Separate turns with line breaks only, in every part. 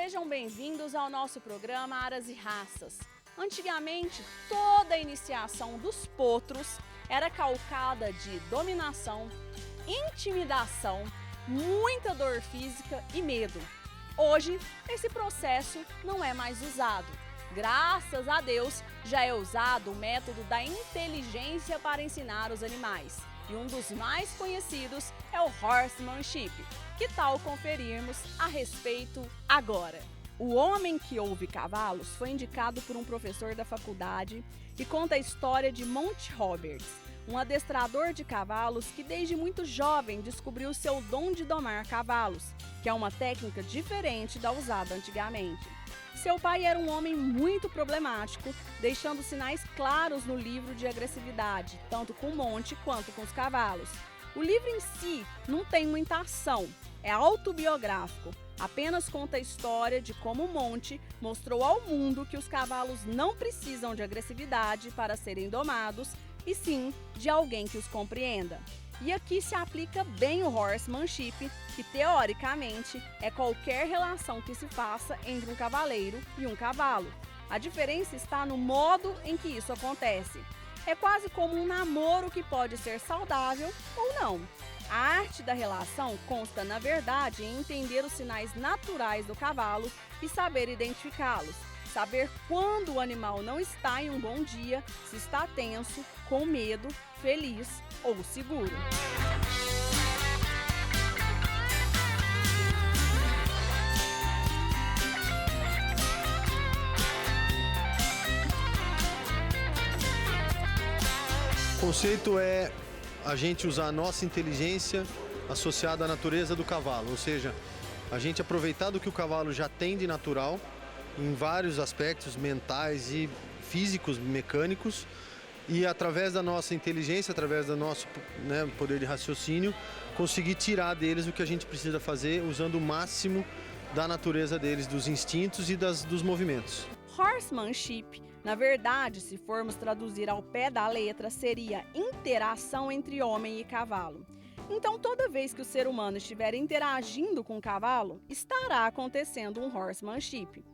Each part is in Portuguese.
sejam bem-vindos ao nosso programa Aras e Raças. Antigamente, toda a iniciação dos potros era calcada de dominação, intimidação, muita dor física e medo. Hoje, esse processo não é mais usado. Graças a Deus, já é usado o método da inteligência para ensinar os animais. E um dos mais conhecidos é o horsemanship. Que tal conferirmos a respeito agora? O Homem que Ouve Cavalos foi indicado por um professor da faculdade e conta a história de Monty Roberts, um adestrador de cavalos que desde muito jovem descobriu seu dom de domar cavalos, que é uma técnica diferente da usada antigamente. Seu pai era um homem muito problemático, deixando sinais claros no livro de agressividade, tanto com Monty quanto com os cavalos. O livro em si não tem muita ação, é autobiográfico, apenas conta a história de como Monty mostrou ao mundo que os cavalos não precisam de agressividade para serem domados, e sim de alguém que os compreenda. E aqui se aplica bem o horsemanship, que teoricamente é qualquer relação que se faça entre um cavaleiro e um cavalo. A diferença está no modo em que isso acontece. É quase como um namoro que pode ser saudável ou não. A arte da relação consta, na verdade, em entender os sinais naturais do cavalo e saber identificá-los. Saber quando o animal não está em um bom dia, se está tenso, com medo, feliz ou seguro.
O conceito é a gente usar a nossa inteligência associada à natureza do cavalo, ou seja, a gente aproveitar do que o cavalo já tem de natural, em vários aspectos mentais e físicos, mecânicos, e através da nossa inteligência, através do nosso poder de raciocínio, conseguir tirar deles o que a gente precisa fazer, usando o máximo da natureza deles, dos instintos e dos movimentos.
Horsemanship, na verdade, se formos traduzir ao pé da letra, seria interação entre homem e cavalo. Então, toda vez que o ser humano estiver interagindo com o cavalo, estará acontecendo um horsemanship.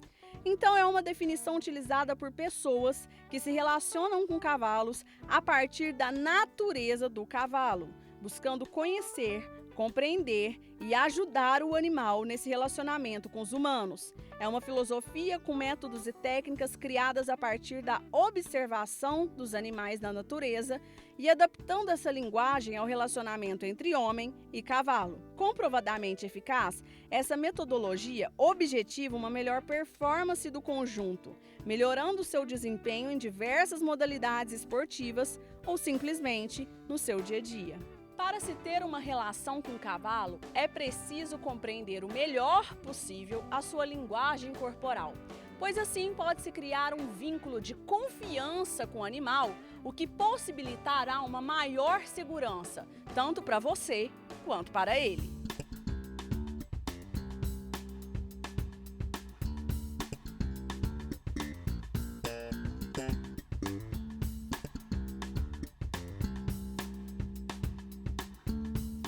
Então, é uma definição utilizada por pessoas que se relacionam com cavalos a partir da natureza do cavalo, buscando conhecer, compreender e ajudar o animal nesse relacionamento com os humanos. É uma filosofia com métodos e técnicas criadas a partir da observação dos animais na natureza e adaptando essa linguagem ao relacionamento entre homem e cavalo. Comprovadamente eficaz, essa metodologia objetiva uma melhor performance do conjunto, melhorando seu desempenho em diversas modalidades esportivas ou simplesmente no seu dia a dia. Para se ter uma relação com o cavalo, é preciso compreender o melhor possível a sua linguagem corporal, pois assim pode-se criar um vínculo de confiança com o animal, o que possibilitará uma maior segurança, tanto para você quanto para ele.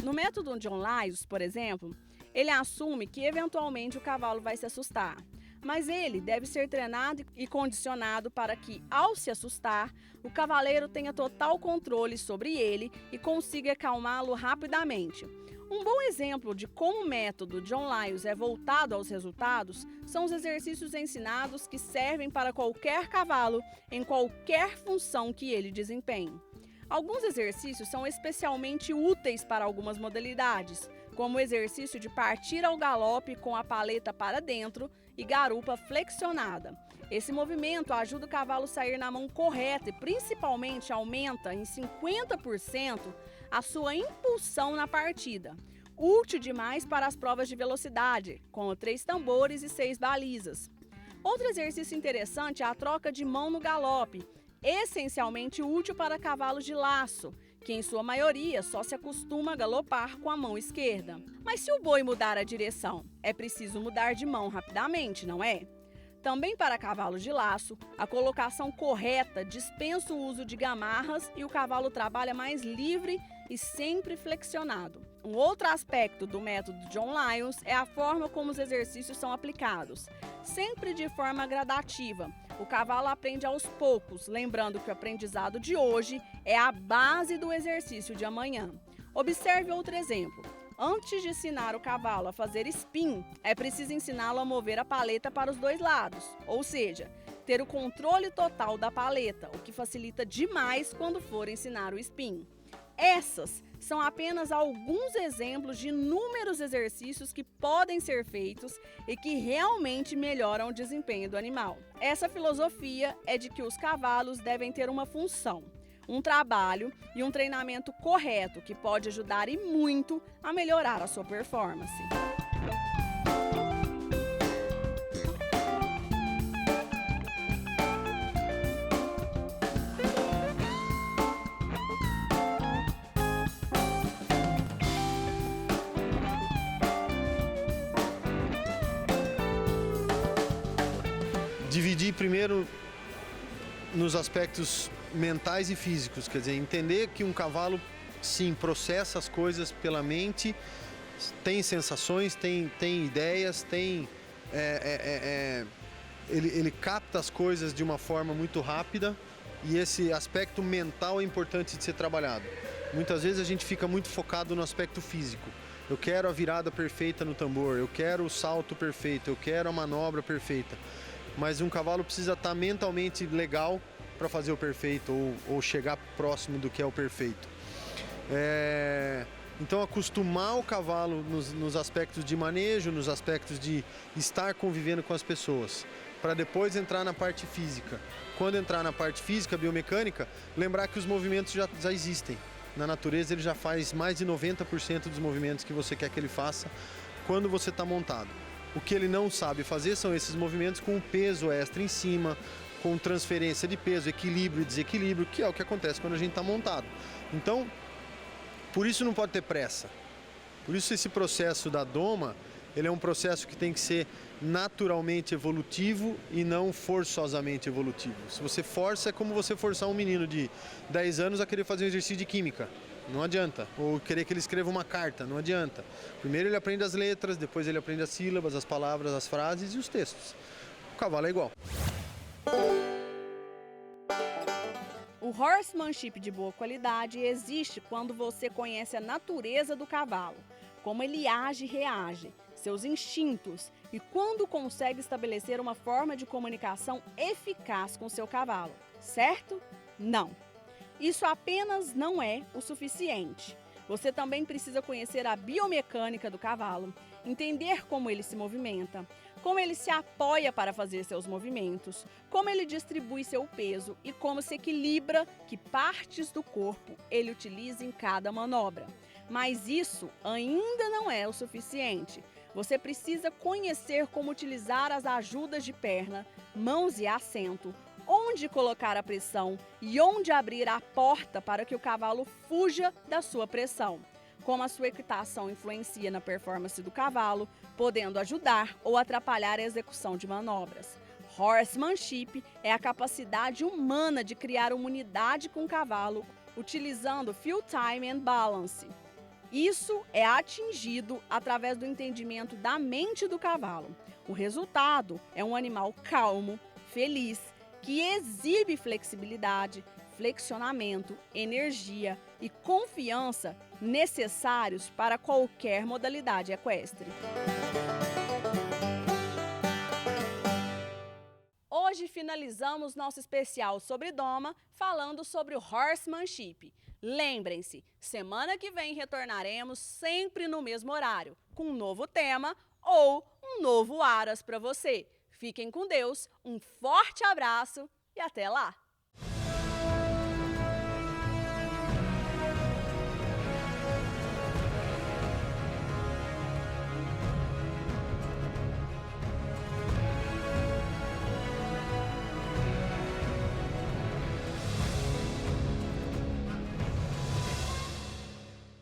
No método John Lyle, por exemplo, ele assume que eventualmente o cavalo vai se assustar, mas ele deve ser treinado e condicionado para que, ao se assustar, o cavaleiro tenha total controle sobre ele e consiga acalmá-lo rapidamente. Um bom exemplo de como o método John Lyle é voltado aos resultados são os exercícios ensinados que servem para qualquer cavalo em qualquer função que ele desempenhe. Alguns exercícios são especialmente úteis para algumas modalidades, como o exercício de partir ao galope com a paleta para dentro e garupa flexionada. Esse movimento ajuda o cavalo a sair na mão correta e principalmente aumenta em 50% a sua impulsão na partida. Útil demais para as provas de velocidade, com 3 tambores e 6 balizas. Outro exercício interessante é a troca de mão no galope, essencialmente útil para cavalos de laço, que em sua maioria só se acostuma a galopar com a mão esquerda. Mas se o boi mudar a direção, é preciso mudar de mão rapidamente, não é? Também para cavalos de laço, a colocação correta dispensa o uso de gamarras e o cavalo trabalha mais livre e sempre flexionado. Um outro aspecto do método John Lyons é a forma como os exercícios são aplicados, sempre de forma gradativa. O cavalo aprende aos poucos, lembrando que o aprendizado de hoje é a base do exercício de amanhã. Observe outro exemplo. Antes de ensinar o cavalo a fazer spin, é preciso ensiná-lo a mover a paleta para os dois lados, ou seja, ter o controle total da paleta, o que facilita demais quando for ensinar o spin. Essas são apenas alguns exemplos de inúmeros exercícios que podem ser feitos e que realmente melhoram o desempenho do animal. Essa filosofia é de que os cavalos devem ter uma função, um trabalho e um treinamento correto que pode ajudar e muito a melhorar a sua performance.
Dividir primeiro nos aspectos mentais e físicos, quer dizer, entender que um cavalo, sim, processa as coisas pela mente, tem sensações, tem ideias, ele capta as coisas de uma forma muito rápida e esse aspecto mental é importante de ser trabalhado. Muitas vezes a gente fica muito focado no aspecto físico. Eu quero a virada perfeita no tambor, eu quero o salto perfeito, eu quero a manobra perfeita. Mas um cavalo precisa estar mentalmente legal para fazer o perfeito ou chegar próximo do que é o perfeito. Então acostumar o cavalo nos aspectos de manejo, nos aspectos de estar convivendo com as pessoas, para depois entrar na parte física. Quando entrar na parte física, biomecânica, lembrar que os movimentos já existem. Na natureza ele já faz mais de 90% dos movimentos que você quer que ele faça quando você está montado. O que ele não sabe fazer são esses movimentos com o peso extra em cima, com transferência de peso, equilíbrio e desequilíbrio, que é o que acontece quando a gente está montado. Então, por isso não pode ter pressa. Por isso esse processo da doma, ele é um processo que tem que ser naturalmente evolutivo e não forçosamente evolutivo. Se você força, é como você forçar um menino de 10 anos a querer fazer um exercício de química. Não adianta. Ou querer que ele escreva uma carta, não adianta. Primeiro ele aprende as letras, depois ele aprende as sílabas, as palavras, as frases e os textos. O cavalo é igual.
O horsemanship de boa qualidade existe quando você conhece a natureza do cavalo, como ele age e reage, seus instintos e quando consegue estabelecer uma forma de comunicação eficaz com seu cavalo, certo? Não. Isso apenas não é o suficiente. Você também precisa conhecer a biomecânica do cavalo, entender como ele se movimenta, como ele se apoia para fazer seus movimentos, como ele distribui seu peso e como se equilibra que partes do corpo ele utiliza em cada manobra. Mas isso ainda não é o suficiente. Você precisa conhecer como utilizar as ajudas de perna, mãos e assento, onde colocar a pressão e onde abrir a porta para que o cavalo fuja da sua pressão. Como a sua equitação influencia na performance do cavalo, podendo ajudar ou atrapalhar a execução de manobras. Horsemanship é a capacidade humana de criar uma unidade com o cavalo, utilizando field time and balance. Isso é atingido através do entendimento da mente do cavalo. O resultado é um animal calmo, feliz, que exibe flexibilidade, flexionamento, energia e confiança necessários para qualquer modalidade equestre. Hoje finalizamos nosso especial sobre doma falando sobre o horsemanship. Lembrem-se, semana que vem retornaremos sempre no mesmo horário, com um novo tema ou um novo Aras para você. Fiquem com Deus, um forte abraço e até lá!